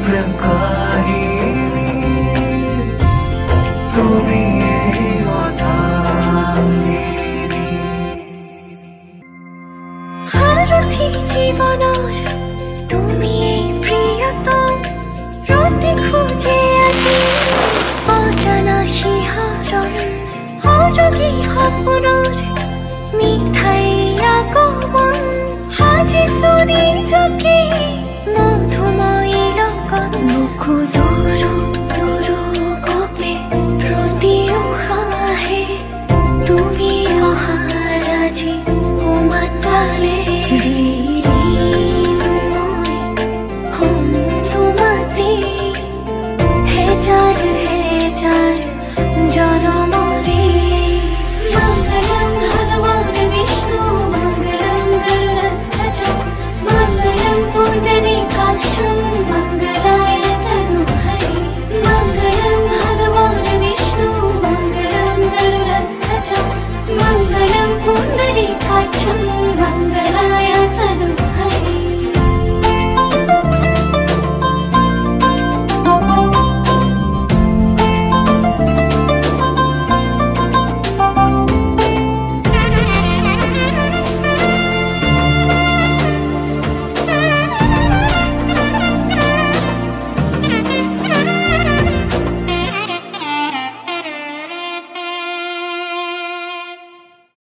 প্ৰেম কাহিনী তুমি অৰ্ধাঙ্গিনী সাৰথি জীবনৰ তুমি প্ৰিয়তম ৰাতি খুঁজে আজি অজানা শিহৰণ সৰগী সপোনৰ মিঠাই আগমন সাজিছো নিজকে মধুময়ী লগত মোকো দূৰ দূৰ গপে প্ৰতি উশাহে তুমি অহাৰ আজি উমান পালে জনমরে মঙ্গলম ভগবান বিষ্ণু মঙ্গলম গরুড়ধ্বজ মঙ্গলম পুণ্ডরীকাক্ষম মঙ্গলায় তনুহরি মঙ্গলম ভগবান বিষ্ণু মঙ্গলম গরুড়ধ্বজ মঙ্গলম পুণ্ডরীকাক্ষম